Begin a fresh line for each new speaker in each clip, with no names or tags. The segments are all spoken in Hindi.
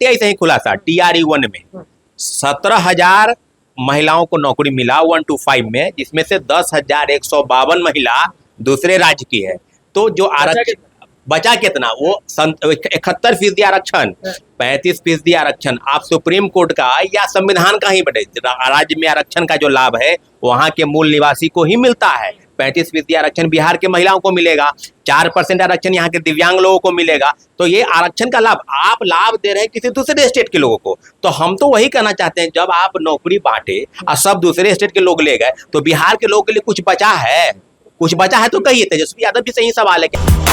आरटीआई से ही खुलासा TRE-1 में 17,000 महिलाओं को नौकरी मिला 125 में, जिसमें से 10,152 महिला दूसरे राज्य की है। तो जो आरक्षण बचा कितना, वो 71% आरक्षण, 35% आरक्षण आप सुप्रीम कोर्ट का या संविधान का ही बटे। राज्य में आरक्षण का जो लाभ है वहां के मूल निवासी को ही मिलता है। 35% आरक्षण बिहार के महिलाओं को मिलेगा, 4% आरक्षण यहाँ के दिव्यांग लोगों को मिलेगा। तो ये आरक्षण का लाभ आप लाभ दे रहे हैं किसी दूसरे स्टेट के लोगों को। तो हम तो वही कहना चाहते हैं, जब आप नौकरी बांटे और सब दूसरे स्टेट के लोग ले गए तो बिहार के लोगों के लिए कुछ बचा है? कुछ बचा है तो कहिए। तेजस्वी यादव जी से ही सवाल है क्या?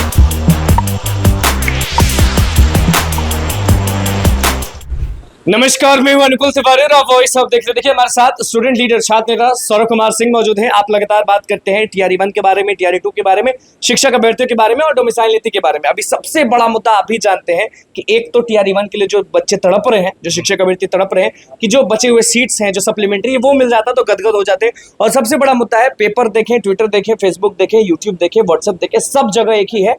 नमस्कार, मैं हूं अनुकुल तिवारी और आप वॉइस ऑफ देख रहे हैं। देखिए, हमारे साथ स्टूडेंट लीडर छात्र नेता सौरभ कुमार सिंह मौजूद हैं। आप लगातार बात करते हैं TRE-1 के बारे में, TRE-2 के बारे में, शिक्षक अभ्यर्थियों के बारे में और डोमिसाइल नीति के बारे में। अभी सबसे बड़ा मुद्दा आप भी जानते हैं कि एक तो TRE-1 के लिए जो बच्चे तड़प रहे हैं, जो शिक्षक अभ्यर्थी तड़प रहे हैं कि जो बचे हुए सीट्स हैं जो सप्लीमेंट्री वो मिल जाता तो गदगद हो जाते। और सबसे बड़ा मुद्दा है, पेपर देखें, ट्विटर देखें, फेसबुक देखें, यूट्यूब देखें, व्हाट्सएप देखें, सब जगह एक ही है,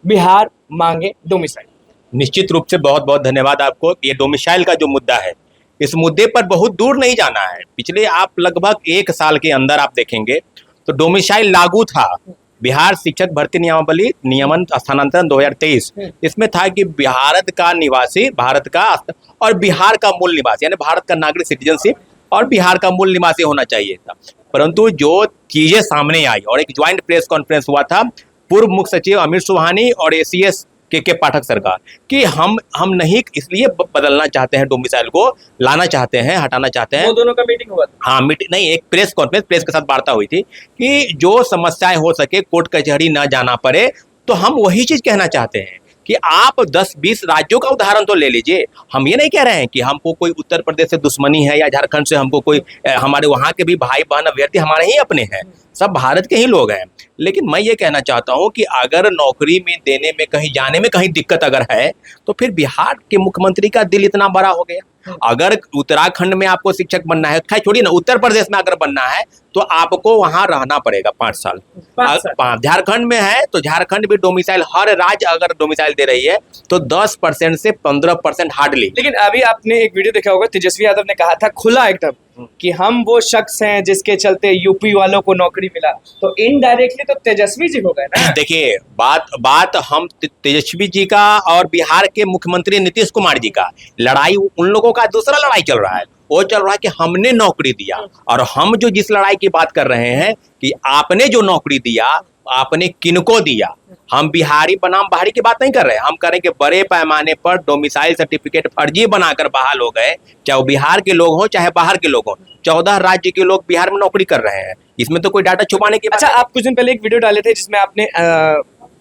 बिहार मांगे डोमिसाइल।
निश्चित रूप से बहुत बहुत धन्यवाद आपको। ये डोमिसाइल का जो मुद्दा है, इस मुद्दे पर बहुत दूर नहीं जाना है। पिछले आप लगभग 1 साल के अंदर आप देखेंगे तो डोमिसाइल लागू था। बिहार शिक्षक भर्ती नियमावली नियमन स्थानांतरण 2023, इसमें था कि भारत का निवासी, भारत का और बिहार का मूल निवासी, यानी भारत का नागरिक सिटीजनशिप और बिहार का मूल निवासी होना चाहिए था। परंतु जो चीजें सामने आई और एक ज्वाइंट प्रेस कॉन्फ्रेंस हुआ था पूर्व मुख्य सचिव अमित सुबहानी और ACS के पाठक सरकार कि हम नहीं इसलिए बदलना चाहते हैं, डोमिसाइल को लाना चाहते हैं, हटाना चाहते हैं।
वो दोनों का मीटिंग हुआ था।
हाँ, मीटिंग नहीं, एक प्रेस कॉन्फ्रेंस, प्रेस के साथ वार्ता हुई थी कि जो समस्याएं हो सके, कोर्ट कचहरी ना जाना पड़े। तो हम वही चीज कहना चाहते हैं कि आप 10-20 राज्यों का उदाहरण तो ले लीजिए। हम ये नहीं कह रहे हैं कि हमको कोई उत्तर प्रदेश से दुश्मनी है या झारखंड से हमको कोई, हमारे वहाँ के भी भाई बहन अभ्यर्थी हमारे ही अपने हैं, सब भारत के ही लोग हैं। लेकिन मैं ये कहना चाहता हूँ कि अगर नौकरी में देने में, कहीं जाने में कहीं दिक्कत अगर है तो फिर बिहार के मुख्यमंत्री का दिल इतना बड़ा हो गया। अगर उत्तराखंड में आपको शिक्षक बनना है, खैर छोड़िए ना, उत्तर प्रदेश में अगर बनना है तो आपको वहां रहना पड़ेगा 5 साल। झारखंड में है तो झारखंड भी डोमिसाइल, हर राज्य अगर डोमिसाइल दे रही है तो 10% से 15% हार्डली।
लेकिन अभी आपने एक वीडियो देखा होगा, तेजस्वी यादव ने कहा था खुला एकदम कि हम वो शख्स हैं जिसके चलते यूपी वालों को नौकरी मिला। तो इनडायरेक्टली तो तेजस्वी जी हो गए ना।
देखिए, बात हम तेजस्वी जी का और बिहार के मुख्यमंत्री नीतीश कुमार जी का लड़ाई, उन लोगों का दूसरा लड़ाई चल रहा है। वो चल रहा है कि हमने नौकरी दिया, और हम जो जिस लड़ाई की बात कर रहे हैं कि आपने जो नौकरी दिया आपने किनको दिया। हम बिहारी बनाम बाहरी की बात नहीं कर रहे हैं, हम कह रहे हैं कि बड़े पैमाने पर डोमिसाइल सर्टिफिकेट फर्जी बनाकर बहाल हो गए, चाहे वो बिहार के लोग हों चाहे बाहर के लोग हों। 14 राज्य के लोग बिहार में नौकरी कर रहे हैं, इसमें तो कोई डाटा छुपाने की बात।
अच्छा, आप कुछ दिन पहले एक वीडियो डाले थे जिसमें आपने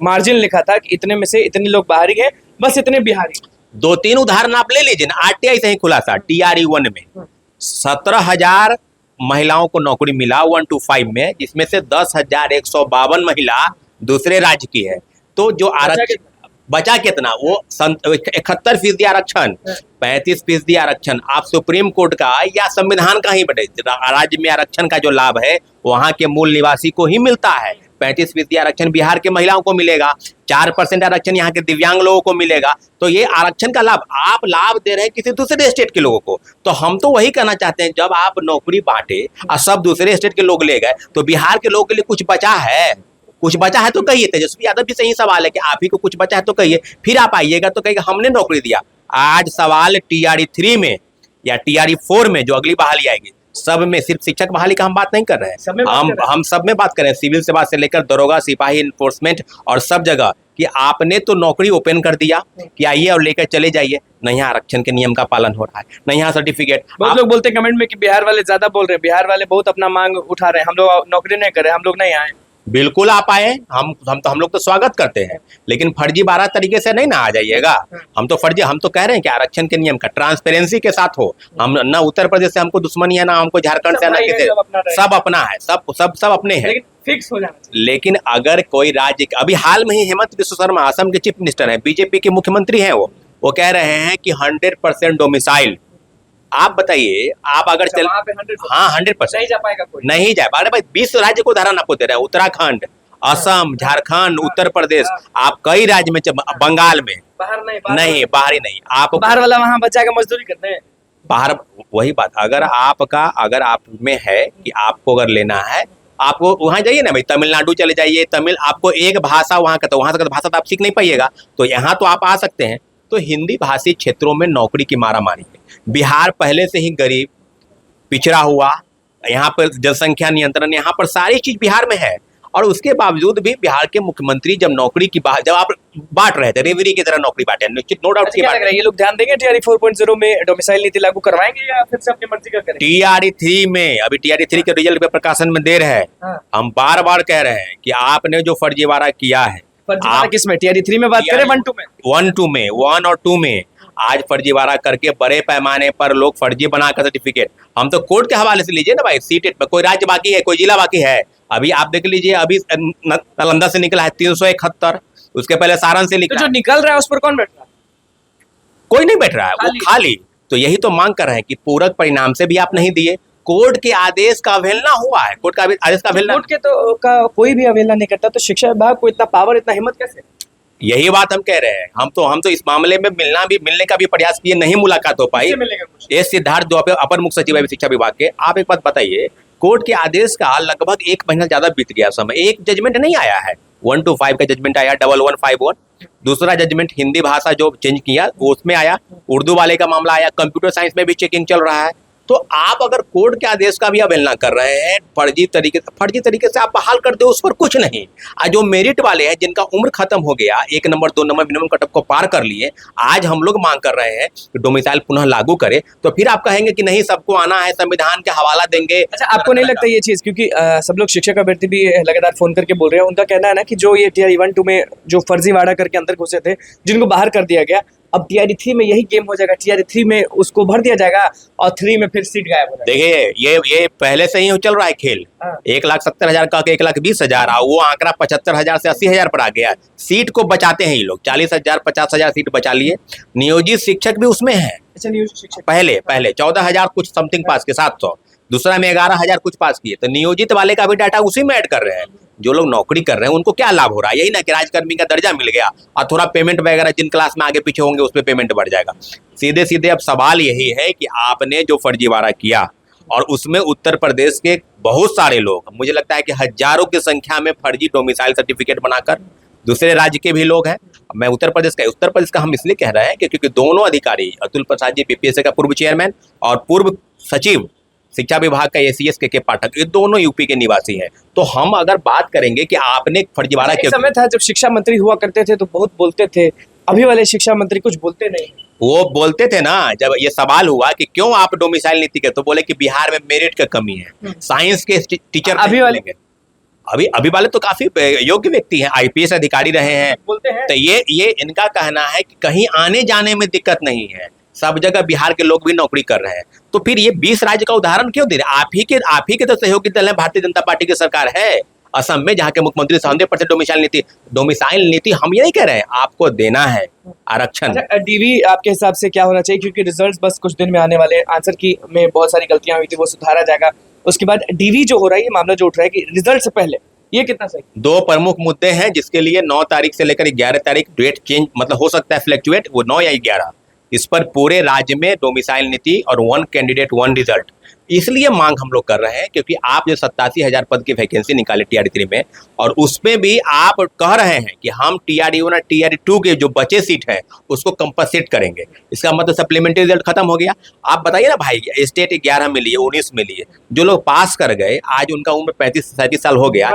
मार्जिन लिखा था कि इतने में से इतने लोग बाहरी हैं, बस इतने बिहारी।
2-3 उदाहरण आप ले लीजिए ना। RTI से ही खुलासा, TRE-1 में 17,000 महिलाओं को नौकरी मिला 125 में, जिसमें से 10,152 महिला दूसरे राज्य की है। तो जो आरक्षण बचा कितना, वो 71% आरक्षण, 35% आरक्षण आप सुप्रीम कोर्ट का या संविधान का ही बटे। राज्य में आरक्षण का जो लाभ है वहां के मूल निवासी को ही मिलता है। 35% आरक्षण बिहार के महिलाओं को मिलेगा, 4% आरक्षण यहाँ के दिव्यांग लोगों को मिलेगा। तो ये आरक्षण का लाभ आप लाभ दे रहे हैं किसी दूसरे स्टेट के लोगों को। तो हम तो वही कहना चाहते हैं, जब आप नौकरी बांटे और सब दूसरे स्टेट के लोग ले गए तो बिहार के लोगों के लिए कुछ बचा है? कुछ बचा है तो कहिए। तेजस्वी यादव जी से ही सवाल है कि आप ही को कुछ बचा है तो कहिए। फिर आप आइएगा तो कहिएगा हमने नौकरी दिया। आज सवाल TRE-3 में या TRE-4 में जो अगली बहाली आएगी, सब में, सिर्फ शिक्षक बहाली का हम बात नहीं कर रहे हैं, हम सब में बात कर रहे हैं। सिविल सेवा से लेकर दरोगा, सिपाही, इन्फोर्समेंट और सब जगह कि आपने तो नौकरी ओपन कर दिया कि आइए और लेकर चले जाइए। नहीं, यहाँ आरक्षण के नियम का पालन हो रहा है, नहीं यहाँ सर्टिफिकेट।
बहुत लोग बोलते हैं कमेंट में कि बिहार वाले ज्यादा बोल रहे हैं, बिहार वाले बहुत अपना मांग उठा रहे हैं, हम लोग नौकरी नहीं कर रहे, हम लोग नहीं आए।
बिल्कुल आप आए, हम लोग तो स्वागत करते हैं, लेकिन फर्जी 12 तरीके से नहीं ना आ जाइएगा। हम तो कह रहे हैं कि आरक्षण के नियम का ट्रांसपेरेंसी के साथ हो। हम ना उत्तर प्रदेश से हमको दुश्मनी है, ना हमको झारखंड से, ना किसी, सब अपना है, सब अपने हैं,
फिक्स हो जाना चाहिए।
लेकिन अगर कोई राज्य, अभी हाल में ही हेमंत बिश्व शर्मा असम के चीफ मिनिस्टर है, बीजेपी के मुख्यमंत्री हैं, वो कह रहे हैं कि 100% डोमिसाइल। आप बताइए, आप अगर हाँ 100%
नहीं जा पाएगा कोई,
नहीं जा पाएगा। भाई 20 राज्य को उदाहरण आपको दे रहे हैं, उत्तराखंड असम, झारखंड, उत्तर प्रदेश, आप कई राज्य में बंगाल में
बाहर नहीं,
नहीं, बाहरी नहीं, आप
बाहर वाला वहाँ बचा के मजदूरी करते हैं।
बाहर वही बात, अगर आप में है कि आपको अगर लेना है, आपको वहां जाइए ना भाई, तमिलनाडु चले जाइए, आपको एक भाषा वहां का, तो वहां से भाषा तो आप सीख नहीं पाइएगा, तो यहाँ तो आप आ सकते हैं। तो हिंदी भाषी क्षेत्रों में नौकरी की मारामारी है। बिहार पहले से ही गरीब, पिछड़ा हुआ, यहाँ पर जनसंख्या नियंत्रण, यहाँ पर सारी चीज बिहार में है, और उसके बावजूद भी बिहार के मुख्यमंत्री जब नौकरी की बात, जब आप बांट रहे थे, रेवड़ी की तरह नौकरी बांटे, निश्चित नो डाउट की
क्या लग
बात
रहा है ये लोग ध्यान देंगे टीआरई 4.0 में डोमिसाइल नीति लागू करवाएंगे या फिर से अपनी मर्जी का करेंगे?
TRE 3 में, अभी TRE 3 के रिजल्ट पे प्रकाशन में देर है।
हाँ।
हम बार बार कह रहे हैं कि आपने जो फर्जीवाड़ा किया है,
फर्जीवाड़ा किसमें, टीआरई 3 में बात करें 1-2 में?
1 और 2 में आज फर्जीवाड़ा करके बड़े पैमाने पर लोग फर्जी बनाकर सर्टिफिकेट, हम तो कोर्ट के हवाले से लीजिए ना भाई, सीटेट में कोई राज्य बाकी है, कोई जिला बाकी है? अभी आप देख लीजिए, अभी नालंदा से निकला है 371, उसके पहले सारण से
तो
निकला
जो
है।
निकल रहा है उस पर कौन बैठ रहा है?
कोई नहीं बैठ रहा है, वो खाली। तो यही तो मांग कर रहे हैं कि पूरक परिणाम से भी आप नहीं दिए, कोर्ट के आदेश का अवहेलना हुआ है, कोर्ट का आदेश का अवहेलना।
कोर्ट के तो का कोई भी अवहेलना नहीं करता, तो शिक्षा विभाग को इतना पावर, इतना हिम्मत कैसे?
यही बात हम कह रहे हैं। हम तो इस मामले में मिलने का भी प्रयास किए, नहीं मुलाकात हो पाई।
किससे मिलेगा कुछ?
एस सिद्धार्थ जो अपर मुख्य सचिव है शिक्षा विभाग के, आप एक बात बताइए, कोर्ट के आदेश का लगभग 1 महीना ज्यादा बीत गया समय, एक जजमेंट नहीं आया है। 1 to 5 का जजमेंट आया, 1151, दूसरा जजमेंट हिंदी भाषा जो चेंज किया वो उसमें आया, उर्दू वाले का मामला आया, कंप्यूटर साइंस में भी चेकिंग चल रहा है। तो आप अगर कोर्ट के आदेश का भी अवहेलना कर रहे हैं, फर्जी तरीके से आप बहाल कर दो, उस पर कुछ नहीं। आज जो मेरिट वाले हैं, जिनका उम्र खत्म हो गया, 1 नंबर 2 नंबर मिनिमम कटअप को पार कर लिए, आज हम लोग मांग कर रहे हैं कि डोमिसाइल पुनः लागू करे, तो फिर आप कहेंगे कि नहीं सबको आना है, संविधान के हवाला देंगे।
अच्छा, आपको नहीं लगता ये चीज, क्योंकि सब लोग शिक्षक अभ्यर्थी भी लगातार फोन करके बोल रहे हैं, उनका कहना है ना कि जो ये टीआरई 1-2 में जो फर्जीवाड़ा करके अंदर घुसे थे, जिनको बाहर कर दिया गया, अब टीआरई 3 में यही गेम हो जाएगा, टीआरई 3 में उसको भर दिया जाएगा और 3 में फिर सीट गायब हो जाएगा।
देखिए, ये पहले से ही चल रहा है खेल।
हाँ।
1,70,000 का 1,20,000, वो आंकड़ा 75,000 से 80,000 पर आ गया। सीट को बचाते हैं ये लोग, 40,000 50,000 सीट बचा लिए। नियोजित शिक्षक भी उसमें है।
अच्छा, नियोजित शिक्षक
पहले 14,000 कुछ समथिंग पास के, 700, दूसरा में 11,000 कुछ पास किए। तो नियोजित वाले का भी डाटा उसी में ऐड कर रहे हैं। जो लोग नौकरी कर रहे हैं उनको क्या लाभ हो रहा है? यही ना कि राजकर्मी का दर्जा मिल गया और थोड़ा पेमेंट वगैरह जिन क्लास में आगे पीछे होंगे उस पर पेमेंट बढ़ जाएगा। सीधे सीधे अब सवाल यही है कि आपने जो फर्जीवाड़ा किया, और उसमें उत्तर प्रदेश के बहुत सारे लोग, मुझे लगता है कि हजारों की संख्या में फर्जी डोमिसाइल सर्टिफिकेट बनाकर, दूसरे राज्य के भी लोग हैं। मैं उत्तर प्रदेश का हम इसलिए कह रहे हैं कि क्योंकि दोनों अधिकारी, अतुल प्रसाद जी बीपीएससी का पूर्व चेयरमैन और पूर्व सचिव शिक्षा विभाग का ACS के पाठक, ये दोनों यूपी के निवासी हैं। तो हम अगर बात करेंगे कि आपने फर्जीवाड़ा
एक समय था जब शिक्षा मंत्री हुआ करते थे तो बहुत बोलते थे, अभी वाले शिक्षा मंत्री कुछ बोलते नहीं।
वो बोलते थे ना, जब ये सवाल हुआ कि क्यों आप डोमिसाइल नीति के, तो बोले कि बिहार में मेरिट का कमी है, साइंस के टीचर
अभी वाले
अभी वाले तो काफी योग्य व्यक्ति हैं, IPS अधिकारी रहे हैं,
बोलते हैं।
तो ये इनका कहना है कि कहीं आने जाने में दिक्कत नहीं है, सब जगह बिहार के लोग भी नौकरी कर रहे हैं। तो फिर ये 20 राज्य का उदाहरण क्यों दे रहे? आप ही के तो सहयोगी दल है, भारतीय जनता पार्टी की सरकार है असम में, जहाँ के मुख्यमंत्री 100% डोमिसाइल नीति हम ये नहीं कह रहे हैं, आपको देना है आरक्षण।
अच्छा, डीवी आपके हिसाब से क्या होना चाहिए, क्योंकि रिजल्ट्स बस कुछ दिन में आने वाले हैं, आंसर की में बहुत सारी गलतियां हुई थी वो सुधारा जाएगा, उसके बाद डीवी जो हो रहा है, ये मामला जो उठ रहा है कि रिजल्ट से पहले, ये कितना सही?
2 प्रमुख मुद्दे हैं जिसके लिए 9 तारीख से लेकर 11 तारीख डेट चेंज, मतलब हो सकता है फ्लैक्चुएट, वो 9 या 11, इस पर पूरे राज्य में डोमिसाइल नीति और 1 कैंडिडेट 1 रिजल्ट, इसलिए मांग हम लोग कर रहे हैं क्योंकि आप जो 87,000 पद की वैकेंसी निकाले TRE 3 में, और उसमें भी आप कह रहे हैं कि हम TRE 1 और TRE 2 के जो बचे सीट है उसको कंपनसेट करेंगे। इसका मतलब सप्लीमेंट्री रिजल्ट खत्म हो गया। आप बताइए ना भाई, स्टेट 11 में लिए, 19 में लिए, जो लोग पास कर गए, आज उनका उम्र 35-37 साल हो गया,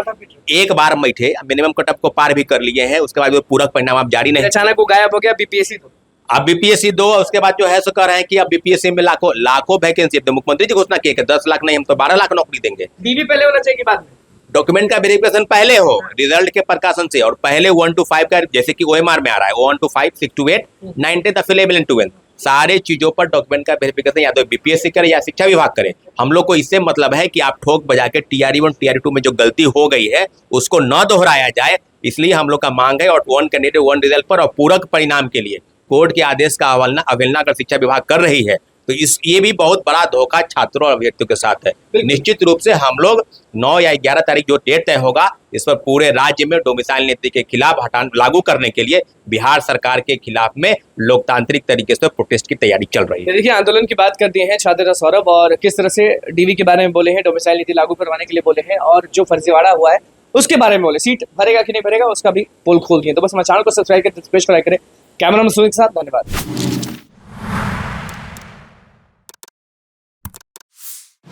एक बार बैठे, मिनिमम कटअप को पार भी कर लिए हैं, उसके बाद वो पूरक परिणाम आप जारी नहीं,
अचानक वो गायब हो गया BPSC तो।
अब BPSC 2, उसके बाद जो है सो कह रहे हैं कि अब BPSC में लाखों वैकेंसी, तो मुख्यमंत्री जी घोषणा किए कि 10 लाख नहीं, हम तो 12 लाख नौकरी देंगे।
डीवी पहले होना चाहिए कि बाद में?
डॉक्यूमेंट का वेरिफिकेशन पहले हो रिजल्ट के प्रकाशन से, और पहले 1 to 5 का, जैसे कि OMR में आ रहा है 1 to 5, 6 to 8, 9 10 अवेलेबल इन 12, सारे चीजों पर डॉक्यूमेंट का वेरिफिकेशन या तो BPSC करे या शिक्षा विभाग करे। हम लोग को इससे मतलब है कि आप ठोक बजा के TRE 1 TRE 2 में जो गलती हो गई है उसको न दोहराया जाए, इसलिए हम लोग का मांग है। और 1 कैंडिडेट 1 रिजल्ट पर और पूरक परिणाम के लिए कोर्ट के आदेश का अवहेलना अगर शिक्षा विभाग कर रही है तो ये भी बहुत बड़ा धोखा छात्रों और अभ्यर्थियों के साथ है।
बिल्कुल।
निश्चित रूप से हम लोग 9 या 11 तारीख जो डेट तय होगा, इस पर पूरे राज्य में डोमिसाइल नीति के खिलाफ लागू करने के लिए बिहार सरकार के खिलाफ में लोकतांत्रिक तरीके से प्रोटेस्ट की तैयारी चल रही है।
देखिए, आंदोलन की बात कर दिए हैं छात्र सौरभ, और किस तरह से डीवी के बारे में बोले हैं, डोमिसाइल नीति लागू करवाने के लिए बोले हैं, और जो फर्जीवाड़ा हुआ है उसके बारे में बोले, सीट भरेगा कि नहीं भरेगा उसका भी पोल खोल दिए। तो बस हमारे चैनल को सब्सक्राइब करें, करें। कैमरा में सुनील के साथ, धन्यवाद।